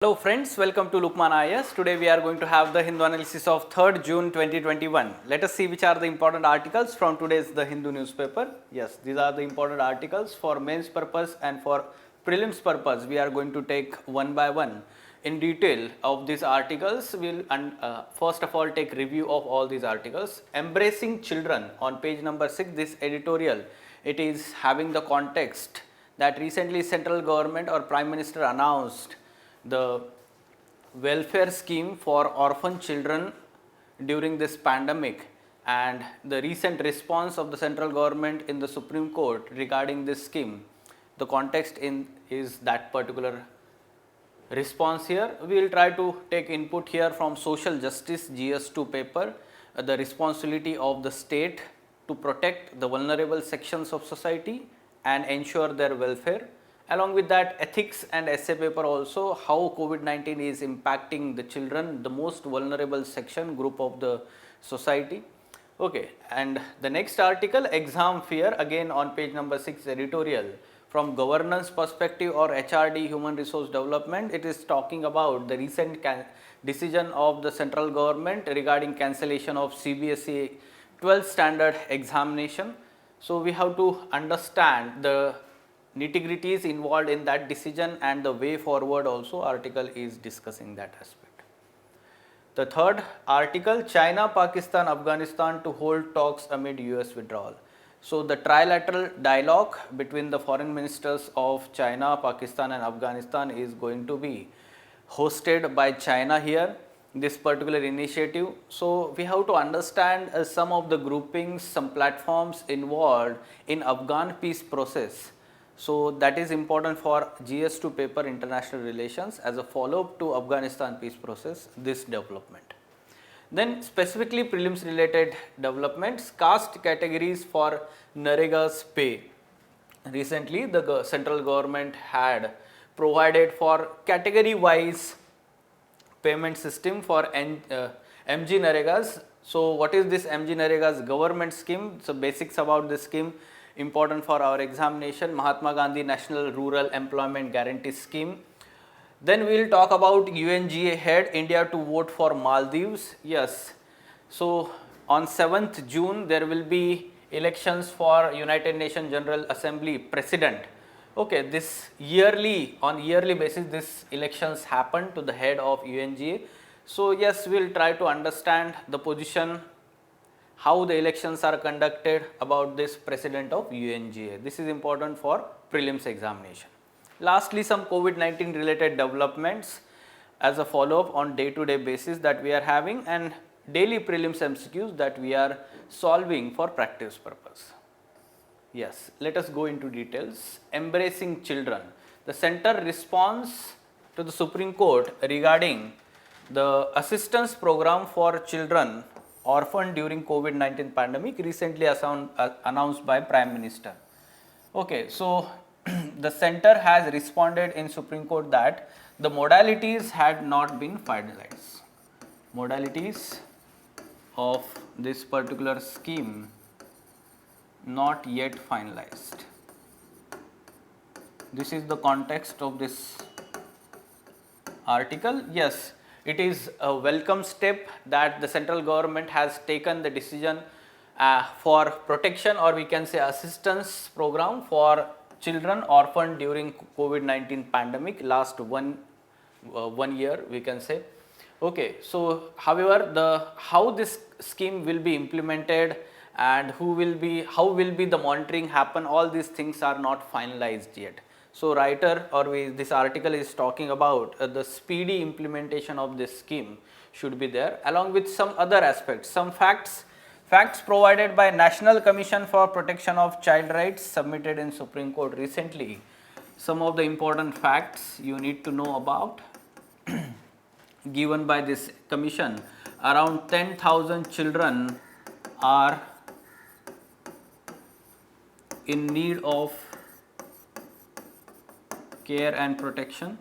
Hello friends, welcome to Lukman IAS. Today we are going to have the Hindu analysis of 3rd June 2021. Let us see which are the important articles from today's The Hindu newspaper. Yes, these are the important articles for mains purpose and for prelims purpose. We are going to take one by one in detail of these articles. We will first of all take review of all these articles. Embracing Children on page number 6, this editorial, it is having the context that recently central government or Prime Minister announced the welfare scheme for orphan children during this pandemic, and the recent response of the central government in the Supreme Court regarding this scheme. The context is that particular response here. We will try to take input here from Social Justice GS2 paper, the responsibility of the state to protect the vulnerable sections of society and ensure their welfare. Along with that, ethics and essay paper also, how COVID-19 is impacting the children, the most vulnerable section group of the society. Okay, and the next article, exam fear, again on page number 6 editorial, from governance perspective or HRD, human resource development, it is talking about the recent decision of the central government regarding cancellation of CBSE 12th standard examination. So we have to understand the nitty-gritties involved in that decision and the way forward also. Article is discussing that aspect. The third article, China, Pakistan, Afghanistan to hold talks amid US withdrawal. So the trilateral dialogue between the foreign ministers of China, Pakistan and Afghanistan is going to be hosted by China here, this particular initiative. So we have to understand some of the groupings, some platforms involved in Afghan peace process. So that is important for GS2 paper international relations as a follow-up to Afghanistan peace process, this development. Then specifically prelims related developments, caste categories for Narega's pay. Recently the central government had provided for category wise payment system for MG Naregas. So what is this MG Narega's government scheme? So basics about this scheme, important for our examination, Mahatma Gandhi National Rural Employment Guarantee Scheme. Then we will talk about UNGA head, India to vote for Maldives. Yes, so on 7th June there will be elections for United Nations General Assembly President. Okay, this on yearly basis this elections happen to the head of UNGA. So yes, we will try to understand the position, how the elections are conducted about this president of UNGA. This is important for prelims examination. Lastly, some COVID-19 related developments as a follow-up on day-to-day basis that we are having, and daily prelims MCQs that we are solving for practice purpose. Yes, let us go into details. Embracing Children. The center response to the Supreme Court regarding the assistance program for children orphaned during COVID-19 pandemic, recently announced by Prime Minister. Okay, so the center has responded in Supreme Court that the modalities had not been finalized. Modalities of this particular scheme not yet finalized. This is the context of this article. Yes, it is a welcome step that the central government has taken the decision for protection, or we can say assistance program for children orphaned during COVID-19 pandemic last one year, we can say. Okay, so however, how this scheme will be implemented and how will be the monitoring happen, all these things are not finalized yet. So this article is talking about the speedy implementation of this scheme should be there, along with some other aspects, some facts provided by National Commission for Protection of Child Rights submitted in Supreme Court recently. Some of the important facts you need to know about given by this commission. Around 10,000 children are in need of care and protection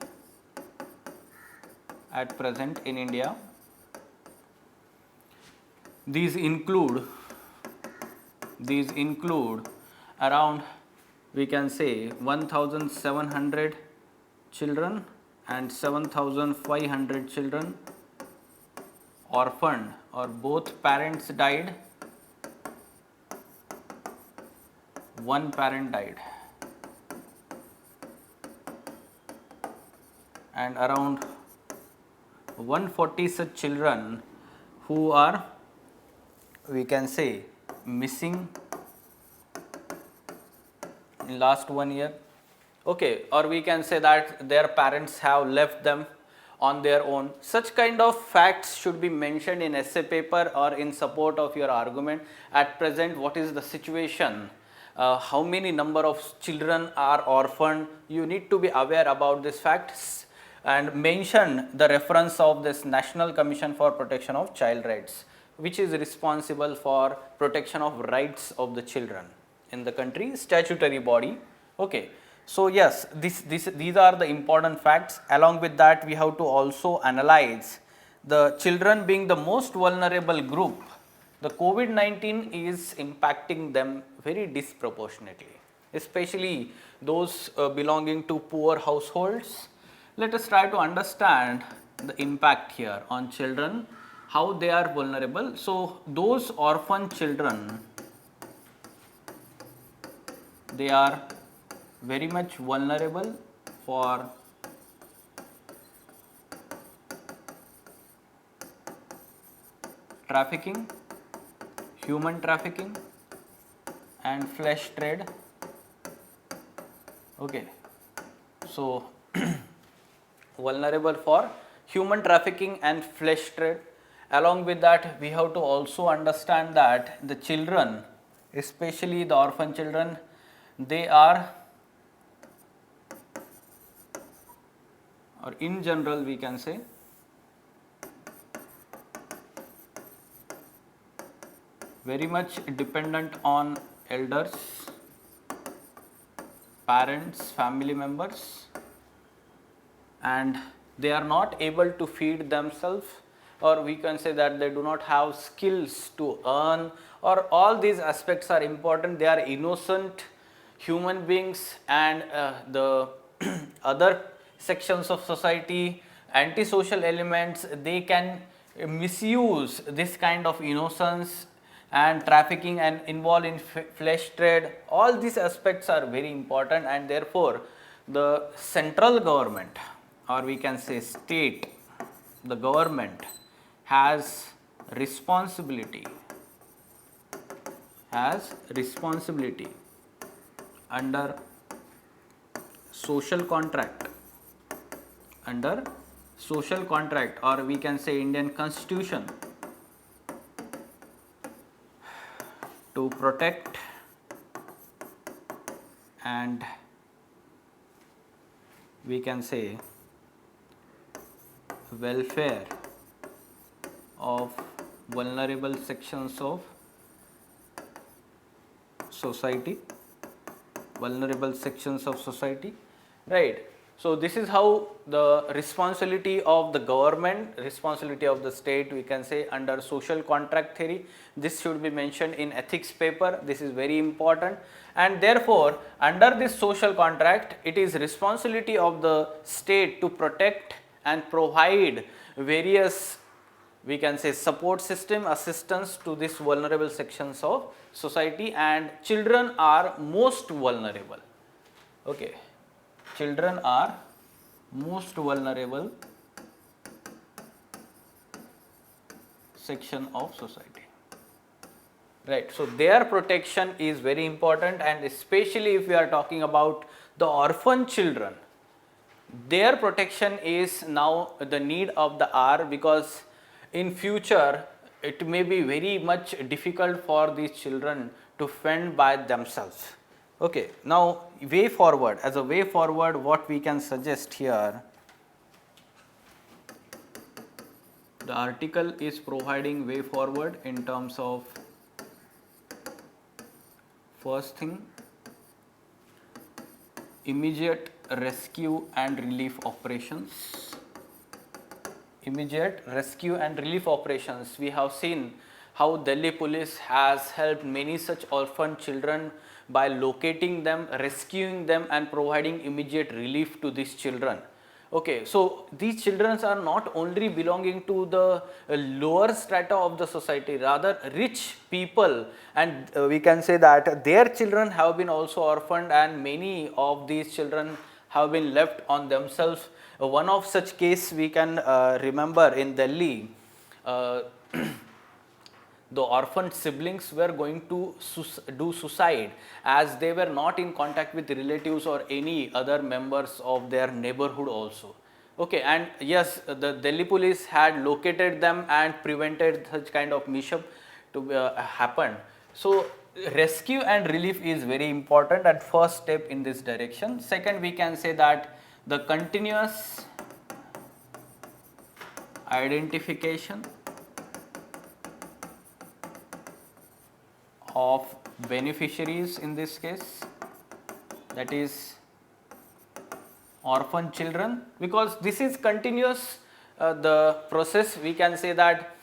at present in India. These include around, we can say, 1,700 children and 7,500 children orphaned or both parents died, one parent died, and around 140 such children who are, we can say, missing in last 1 year. Okay, or we can say that their parents have left them on their own. Such kind of facts should be mentioned in essay paper or in support of your argument. At present, what is the situation? How many number of children are orphaned? You need to be aware about these facts and mention the reference of this National Commission for Protection of Child Rights, which is responsible for protection of rights of the children in the country, statutory body. Okay. So yes, these are the important facts. Along with that, we have to also analyze the children being the most vulnerable group. The COVID-19 is impacting them very disproportionately, especially those belonging to poor households. Let us try to understand the impact here on children, how they are vulnerable. So those orphan children, they are very much vulnerable for trafficking, human trafficking and flesh trade. Okay, so vulnerable for human trafficking and flesh trade. Along with that, we have to also understand that the children, especially the orphan children, they are, or in general we can say, very much dependent on elders, parents, family members, and they are not able to feed themselves, or we can say that they do not have skills to earn, or all these aspects are important. They are innocent human beings, and the other sections of society, antisocial elements, they can misuse this kind of innocence and trafficking and involve in flesh trade. All these aspects are very important, and therefore the central government, or we can say state, the government has responsibility under social contract, or we can say Indian Constitution, to protect and we can say welfare of vulnerable sections of society, right? So this is how the responsibility of the government, responsibility of the state, we can say, under social contract theory. This should be mentioned in ethics paper. This is very important, and therefore under this social contract, it is responsibility of the state to protect and provide various, we can say, support system, assistance to these vulnerable sections of society, and children are most vulnerable. Okay, children are most vulnerable section of society, right? So their protection is very important, and especially if we are talking about the orphan children, their protection is now the need of the hour, because in future it may be very much difficult for these children to fend by themselves. Okay, now way forward, as a way forward, what we can suggest here, the article is providing way forward in terms of, first thing, immediate rescue and relief operations. Immediate rescue and relief operations. We have seen how Delhi police has helped many such orphan children by locating them, rescuing them and providing immediate relief to these children. Okay, so these children are not only belonging to the lower strata of the society, rather rich people, and we can say that their children have been also orphaned, and many of these children have been left on themselves. One of such case we can remember in Delhi. Uh, the orphaned siblings were going to do suicide as they were not in contact with relatives or any other members of their neighborhood also. Okay, and yes, the Delhi police had located them and prevented such kind of mishap to happen. So rescue and relief is very important and first step in this direction. Second, we can say that the continuous identification of beneficiaries, in this case that is orphan children, because this is continuous the process. We can say that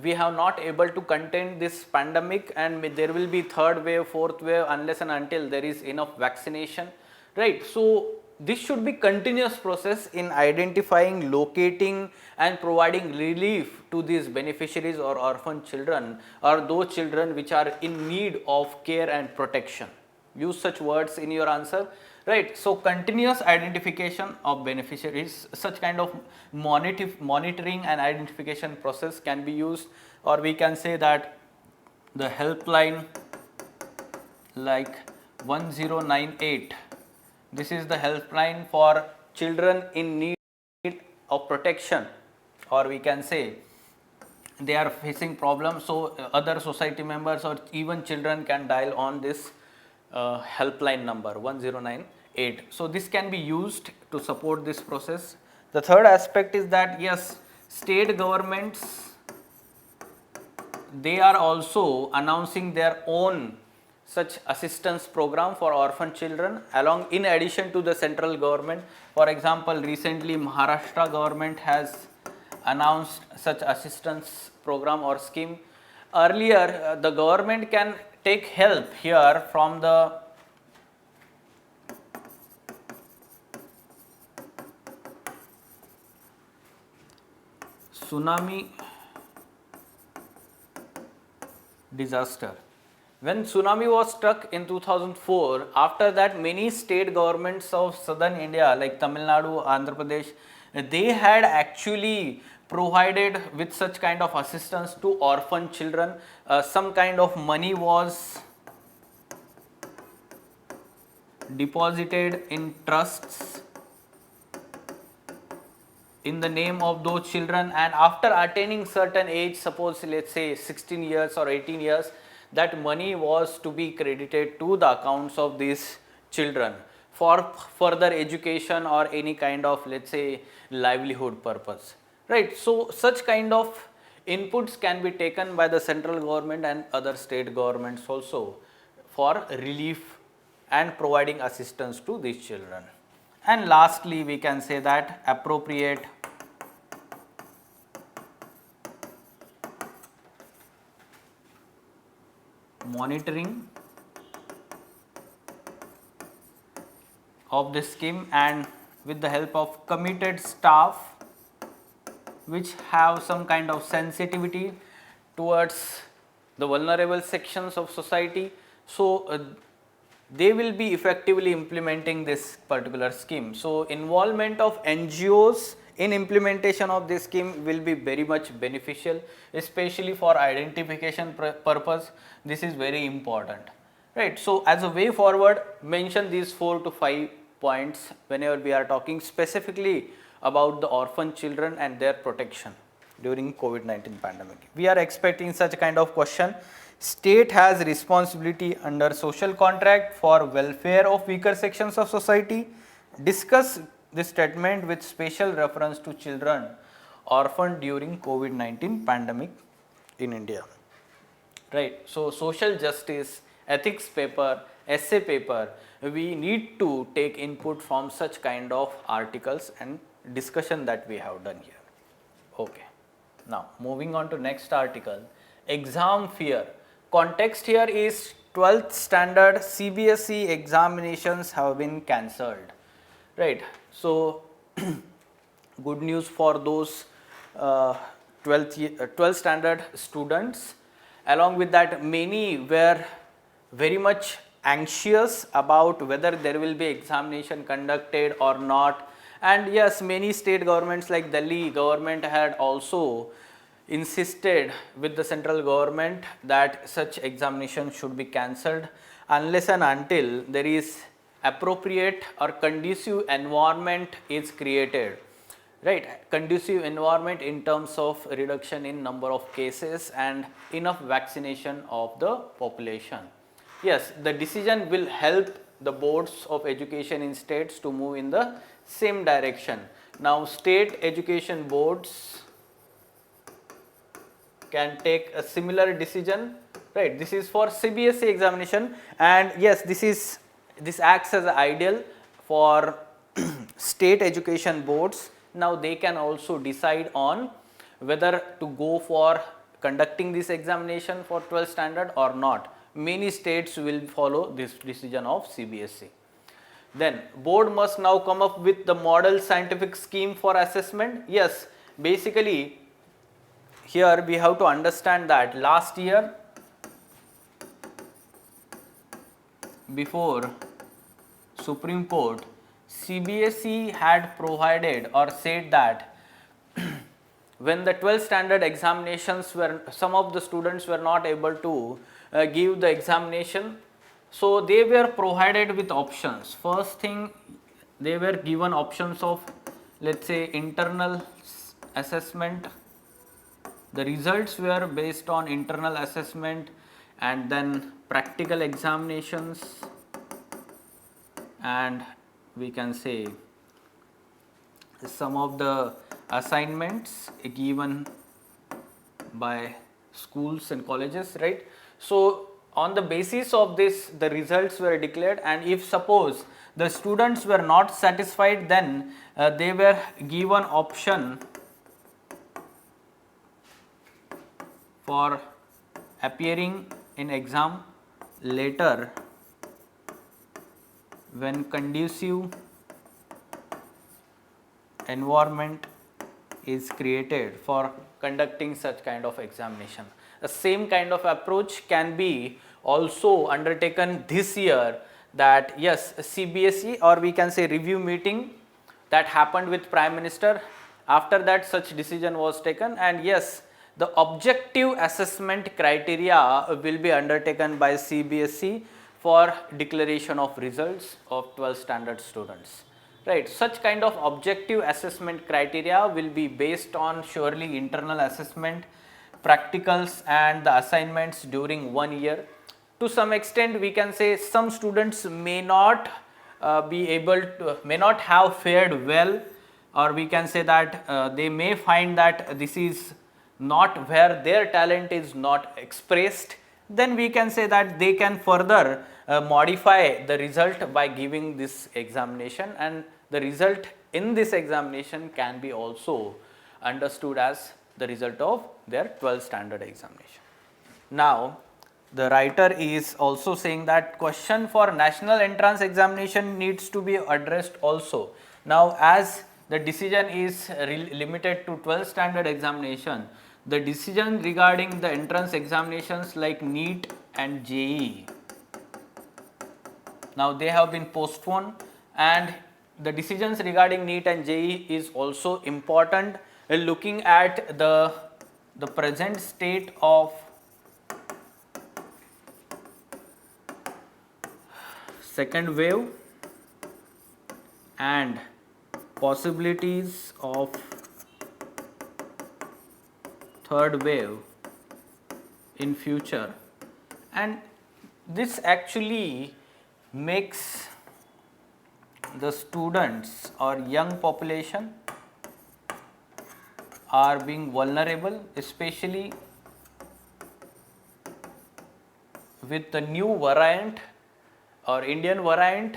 we have not able to contain this pandemic, and there will be third wave, fourth wave, unless and until there is enough vaccination, right? So this should be continuous process in identifying, locating and providing relief to these beneficiaries or orphan children, or those children which are in need of care and protection. Use such words in your answer, right? So continuous identification of beneficiaries, such kind of monitoring and identification process can be used, or we can say that the helpline like 1098, this is the helpline for children in need of protection, or we can say they are facing problems, so other society members or even children can dial on this helpline number 1098. So this can be used to support this process. The third aspect is that yes, state governments, they are also announcing their own such assistance program for orphan children along in addition to the central government. For example, recently Maharashtra government has announced such assistance program or scheme. Earlier the government can take help here from the tsunami disaster. When tsunami was struck in 2004, after that many state governments of southern India like Tamil Nadu, Andhra Pradesh, they had actually provided with such kind of assistance to orphan children. Some kind of money was deposited in trusts in the name of those children, and after attaining certain age, suppose let's say 16 years or 18 years, that money was to be credited to the accounts of these children for further education or any kind of, let's say, livelihood purpose, right? So such kind of inputs can be taken by the central government and other state governments also for relief and providing assistance to these children. And lastly, we can say that appropriate monitoring of this scheme, and with the help of committed staff which have some kind of sensitivity towards the vulnerable sections of society. So they will be effectively implementing this particular scheme. So involvement of NGOs in implementation of this scheme will be very much beneficial, especially for identification purpose. This is very important, right? So as a way forward, mention these 4 to 5 points whenever we are talking specifically about the orphan children and their protection during COVID-19 pandemic. We are expecting such kind of question. State has responsibility under social contract for welfare of weaker sections of society. Discuss this statement with special reference to children orphaned during COVID-19 pandemic in India, right? So social justice, ethics paper, essay paper, we need to take input from such kind of articles and discussion that we have done here. Okay. Now moving on to next article, exam fear. Context here is 12th standard CBSE examinations have been cancelled, right? So good news for those 12th standard students. Along with that, many were very much anxious about whether there will be examination conducted or not. And yes, many state governments like Delhi government had also insisted with the central government that such examination should be cancelled unless and until there is appropriate or conducive environment is created, right? Conducive environment in terms of reduction in number of cases and enough vaccination of the population. Yes, the decision will help the boards of education in states to move in the same direction. Now, state education boards can take a similar decision, right? This is for CBSE examination, and yes, this acts as an ideal for state education boards. Now they can also decide on whether to go for conducting this examination for 12th standard or not. Many states will follow this decision of CBSE. Then board must now come up with the model scientific scheme for assessment. Yes, basically here we have to understand that last year, before Supreme Court, CBSE had provided or said that when the 12th standard examinations were, some of the students were not able to give the examination, so they were provided with options. First thing, they were given options of, let's say, internal assessment. The results were based on internal assessment, and then practical examinations, and we can say some of the assignments given by schools and colleges, right? So on the basis of this, the results were declared, and if suppose the students were not satisfied, then they were given option for appearing in exam later when conducive environment is created for conducting such kind of examination. The same kind of approach can be also undertaken this year, that yes, CBSE, or we can say review meeting that happened with Prime Minister. After that, such decision was taken, and yes, the objective assessment criteria will be undertaken by CBSE for declaration of results of 12th standard students, right? Such kind of objective assessment criteria will be based on surely internal assessment, practicals and the assignments during 1 year. To some extent, we can say some students may not may not have fared well, or we can say that they may find that this is not where their talent is not expressed. Then we can say that they can further modify the result by giving this examination, and the result in this examination can be also understood as the result of their 12th standard examination. Now, the writer is also saying that question for national entrance examination needs to be addressed also. Now, as the decision is limited to 12th standard examination, the decision regarding the entrance examinations like NEET and JEE, now they have been postponed, and the decisions regarding NEET and JEE is also important looking at the present state of second wave and possibilities of third wave in future, and this actually makes the students or young population are being vulnerable, especially with the new variant or Indian variant,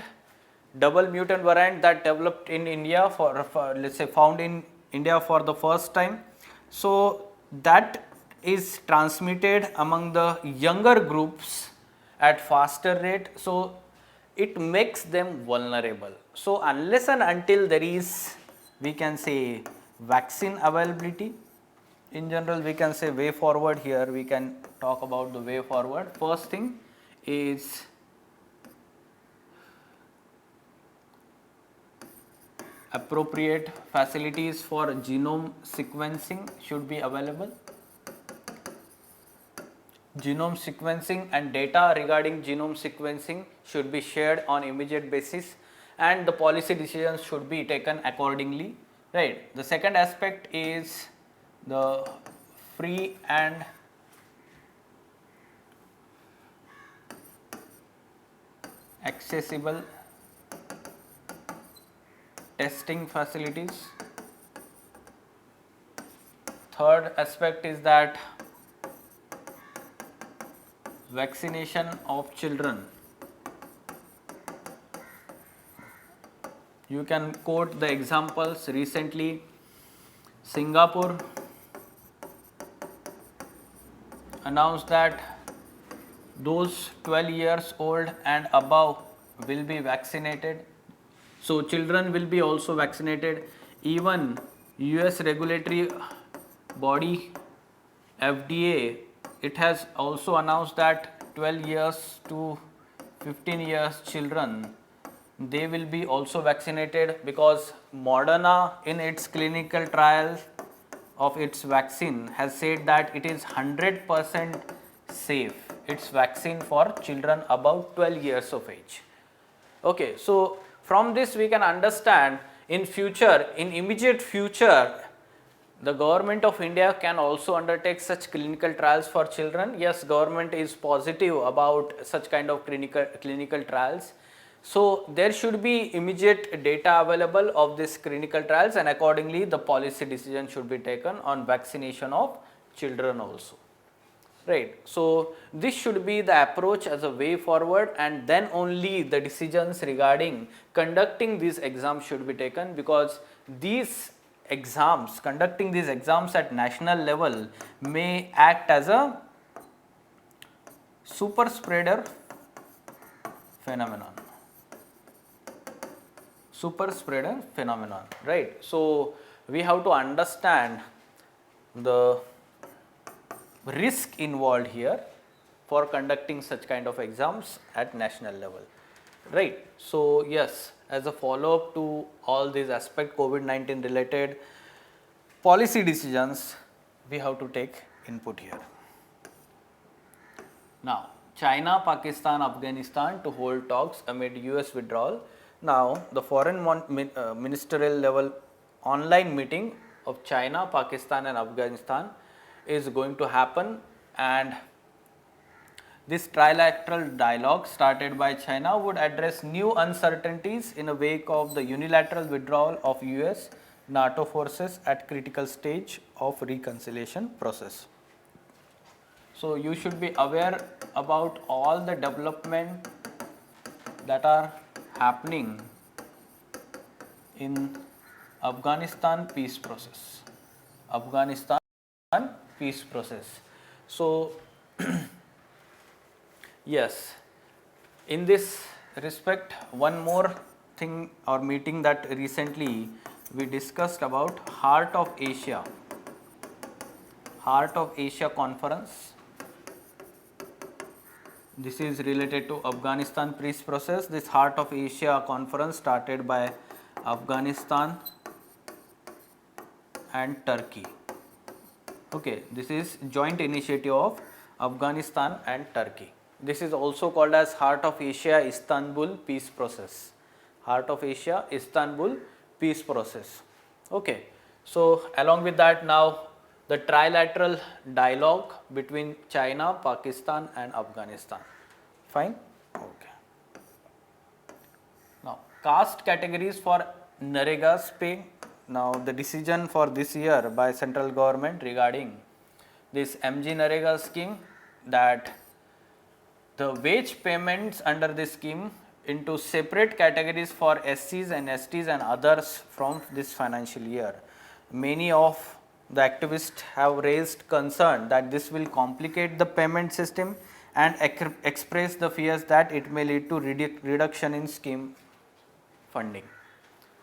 double mutant variant that developed in India for let's say found in India for the first time. So that is transmitted among the younger groups at faster rate, so it makes them vulnerable. So unless and until there is we can say vaccine availability. In general, we can say way forward. Here we can talk about the way forward. First thing is appropriate facilities for genome sequencing should be available. Genome sequencing and data regarding genome sequencing should be shared on immediate basis, and the policy decisions should be taken accordingly, right. The second aspect is the free and accessible testing facilities. Third aspect is that vaccination of children. You can quote the examples. Recently, Singapore announced that those 12 years old and above will be vaccinated. So children will be also vaccinated. Even US regulatory body FDA, it has also announced that 12 years to 15 years children, they will be also vaccinated, because Moderna in its clinical trial of its vaccine has said that it is 100% safe. Its vaccine for children above 12 years of age. Okay, so from this we can understand in future, in immediate future, the government of India can also undertake such clinical trials for children. Yes, government is positive about such kind of clinical trials. So there should be immediate data available of this clinical trials, and accordingly the policy decision should be taken on vaccination of children also. Right. So this should be the approach as a way forward, and then only the decisions regarding conducting these exams should be taken, because these exams, conducting these exams at national level may act as a super spreader phenomenon. Super spreader phenomenon, right. So we have to understand the risk involved here for conducting such kind of exams at national level, right. So yes, as a follow up to all these aspects, COVID-19 related policy decisions, we have to take input here. Now, China, Pakistan, Afghanistan to hold talks amid US withdrawal. Now, the foreign ministerial level online meeting of China, Pakistan and Afghanistan is going to happen, and this trilateral dialogue started by China would address new uncertainties in the wake of the unilateral withdrawal of US NATO forces at critical stage of reconciliation process. So you should be aware about all the development that are happening in Afghanistan peace process. Afghanistan peace process. So yes, in this respect, one more thing or meeting that recently we discussed about Heart of Asia conference. This is related to Afghanistan peace process. This Heart of Asia conference started by Afghanistan and Turkey. Okay, this is joint initiative of Afghanistan and Turkey. This is also called as Heart of Asia Istanbul peace process. Heart of Asia Istanbul peace process. Okay, so along with that, now the trilateral dialogue between China, Pakistan and Afghanistan. Fine. Okay. Now, caste categories for Narega's pay. Now, the decision for this year by central government regarding this MG Narega scheme, that the wage payments under this scheme into separate categories for SCs and STs and others from this financial year. Many of the activists have raised concern that this will complicate the payment system and express the fears that it may lead to reduction in scheme funding.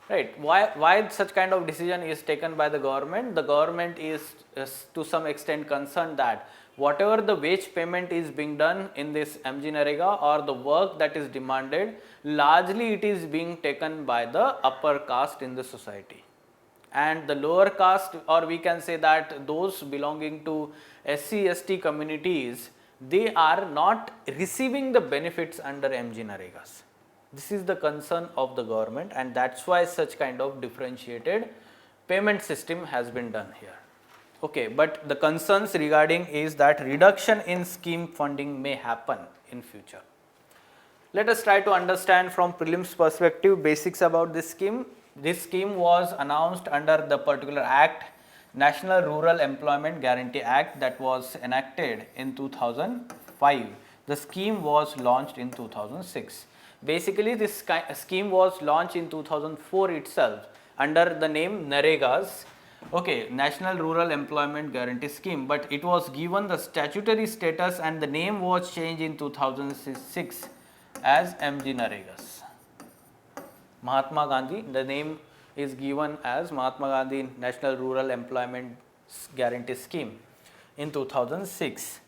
Right. Why such kind of decision is taken by the government? The government is to some extent concerned that whatever the wage payment is being done in this MGNREGA or the work that is demanded, largely it is being taken by the upper caste in the society. And the lower caste, or we can say that those belonging to SC/ST communities, they are not receiving the benefits under MGNREGAs. This is the concern of the government, and that's why such kind of differentiated payment system has been done here. Okay, but the concerns regarding is that reduction in scheme funding may happen in future. Let us try to understand from prelims perspective basics about this scheme. This scheme was announced under the particular act, National Rural Employment Guarantee Act, that was enacted in 2005. The scheme was launched in 2006. Basically, this scheme was launched in 2004 itself under the name NREGAs, okay, National Rural Employment Guarantee Scheme, but it was given the statutory status and the name was changed in 2006 as MGNREGAs. Mahatma Gandhi, the name is given as Mahatma Gandhi National Rural Employment Guarantee Scheme in 2006.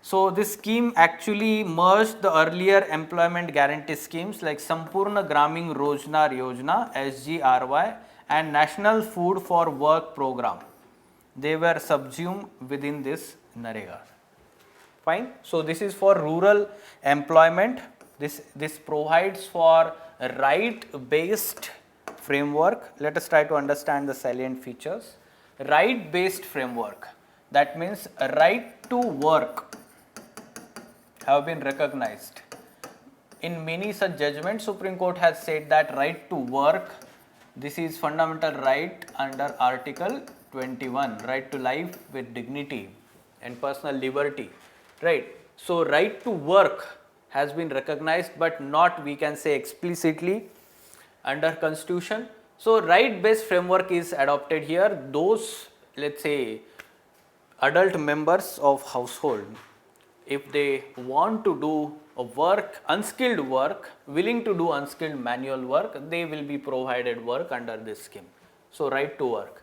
So, this scheme actually merged the earlier employment guarantee schemes like Sampurna Gramin Rozgar Yojana SGRY and National Food for Work program. They were subsumed within this NREGA. Fine. So, this is for rural employment. This provides for a right based framework. Let us try to understand the salient features. Right based framework, that means a right to work have been recognized. In many such judgments, Supreme Court has said that right to work, this is fundamental right under Article 21, right to life with dignity and personal liberty, right. So, right to work has been recognized, but not, we can say, explicitly under Constitution. So, right based framework is adopted here. Those, let us say, adult members of household, if they want to do a work, unskilled work, willing to do unskilled manual work, they will be provided work under this scheme. So, right to work.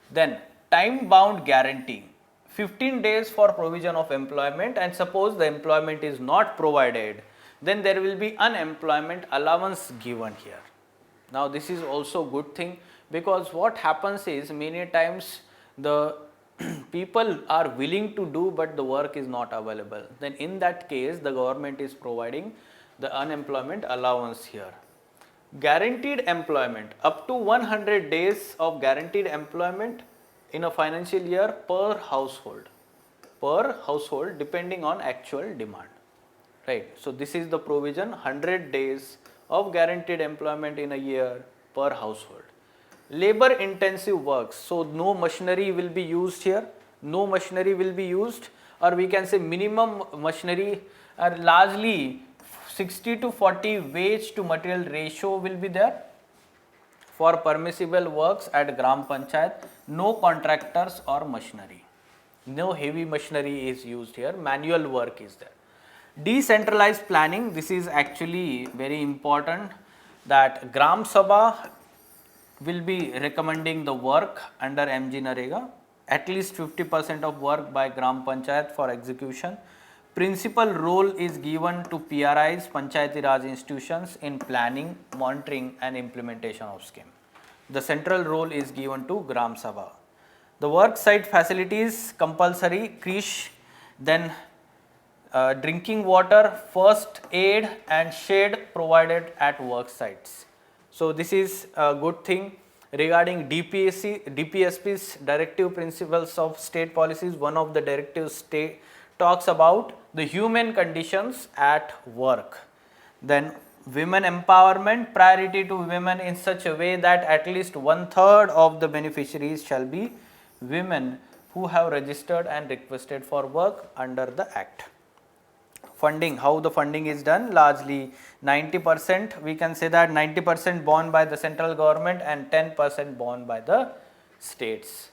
Then time bound guarantee, 15 days for provision of employment, and suppose the employment is not provided, then there will be unemployment allowance given here. Now, this is also good thing, because what happens is many times the people are willing to do, but the work is not available. Then in that case, the government is providing the unemployment allowance here. Guaranteed employment, up to 100 days of guaranteed employment in a financial year per household depending on actual demand, right. So, this is the provision, 100 days of guaranteed employment in a year per household. Labor intensive works, so no machinery will be used here, no machinery will be used, or we can say minimum machinery, largely 60 to 40 wage to material ratio will be there. For permissible works at Gram Panchayat, no contractors or machinery, no heavy machinery is used here, manual work is there. Decentralized planning, this is actually very important, that Gram Sabha will be recommending the work under MGNREGA, at least 50% of work by Gram Panchayat for execution. Principal role is given to PRIs, Panchayati Raj institutions, in planning, monitoring and implementation of scheme. The central role is given to Gram Sabha. The work site facilities compulsory, creche, then drinking water, first aid and shade provided at work sites. So, this is a good thing. Regarding DPSP's directive principles of state policies, one of the directives talks about the human conditions at work. Then women empowerment, priority to women in such a way that at least 1/3 of the beneficiaries shall be women who have registered and requested for work under the act. Funding, how the funding is done, largely 90%, we can say that 90% borne by the central government and 10% borne by the states.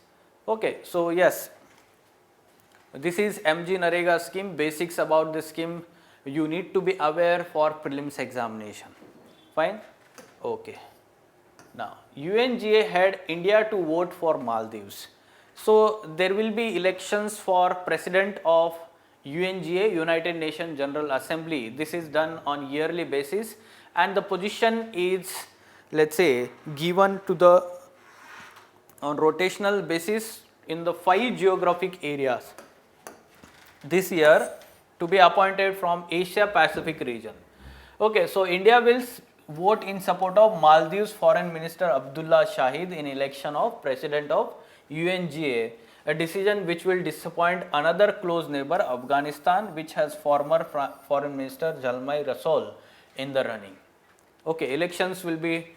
Okay, so yes, this is MGNREGA scheme. Basics about this scheme you need to be aware for prelims examination. Fine. Okay. Now, UNGA had India to vote for Maldives. So, there will be elections for President of UNGA, United Nations General Assembly. This is done on yearly basis, and the position is, let's say, given to the on rotational basis in the 5 geographic areas this year to be appointed from Asia Pacific region. Okay, so India will vote in support of Maldives Foreign Minister Abdullah Shahid in election of President of UNGA, a decision which will disappoint another close neighbor Afghanistan, which has former Foreign Minister Zalmay Rasool in the running. Okay, elections will be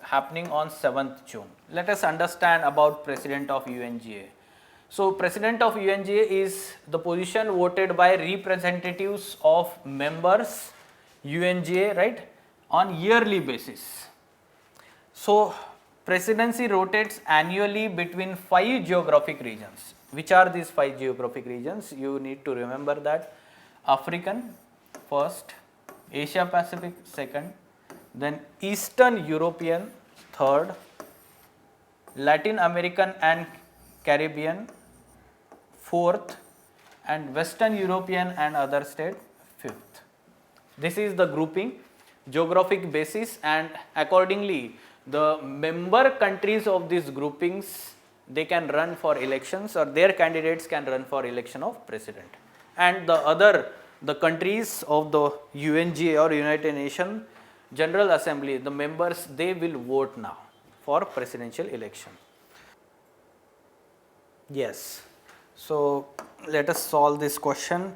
happening on 7th June. Let us understand about President of UNGA. So, President of UNGA is the position voted by representatives of members UNGA, right, on yearly basis. So, presidency rotates annually between 5 geographic regions. Which are these 5 geographic regions? You need to remember that: African first, Asia Pacific second, then Eastern European third, Latin American and Caribbean fourth, and Western European and other state fifth. This is the grouping, geographic basis, and accordingly the member countries of these groupings, they can run for elections, or their candidates can run for election of president. And the countries of the UNGA or United Nations General Assembly, the members, they will vote now for presidential election. Yes. So, let us solve this question.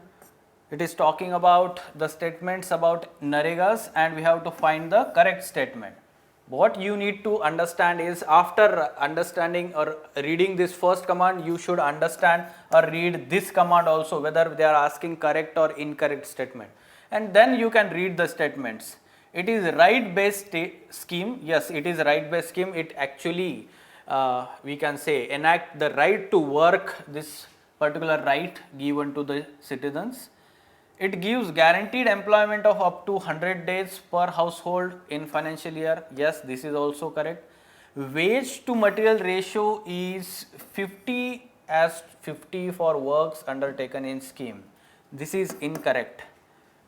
It is talking about the statements about Naregas, and we have to find the correct statement. What you need to understand is, after understanding or reading this first command, you should understand or read this command also, whether they are asking correct or incorrect statement, and then you can read the statements. It is right based scheme. Yes, it is right based scheme. It actually we can say enact the right to work, this particular right given to the citizens. It gives guaranteed employment of up to 100 days per household in financial year. Yes, this is also correct. Wage to material ratio is 50:50 for works undertaken in scheme. This is incorrect.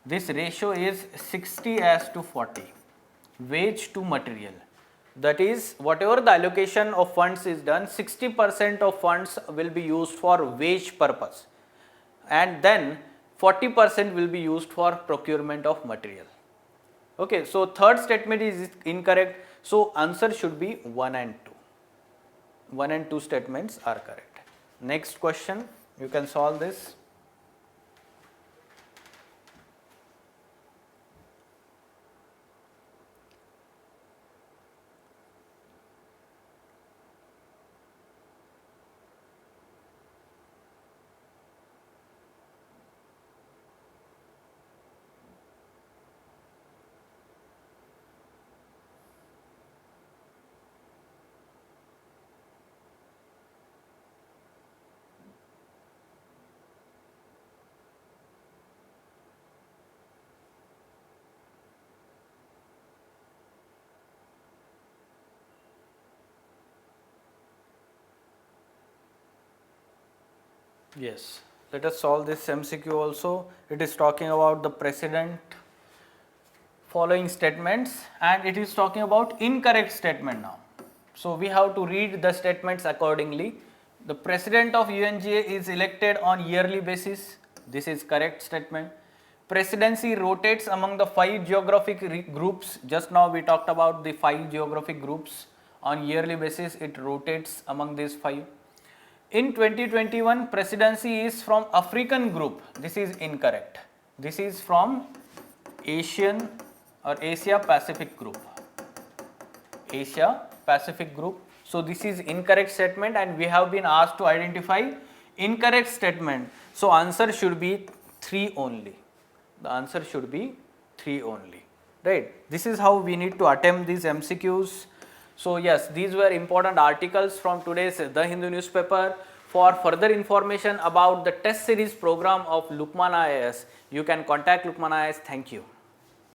This ratio is 60:40. Wage to material. That is, whatever the allocation of funds is done, 60% of funds will be used for wage purpose, and then 40% will be used for procurement of material. Okay, so third statement is incorrect. So, answer should be 1 and 2. 1 and 2 statements are correct. Next question, you can solve this. Yes, let us solve this MCQ also. It is talking about the president following statements, and it is talking about incorrect statement now. So, we have to read the statements accordingly. The president of UNGA is elected on yearly basis. This is correct statement. Presidency rotates among the 5 geographic groups. Just now we talked about the 5 geographic groups. On yearly basis, it rotates among these 5. In 2021, presidency is from African group. This is incorrect. This is from Asian or Asia Pacific group. Asia Pacific group. So, this is incorrect statement, and we have been asked to identify incorrect statement. So, answer should be 3 only. The answer should be 3 only, right? This is how we need to attempt these MCQs. So, yes, these were important articles from today's The Hindu newspaper. For further information about the test series program of Lukman IAS, you can contact Lukman IAS. Thank you.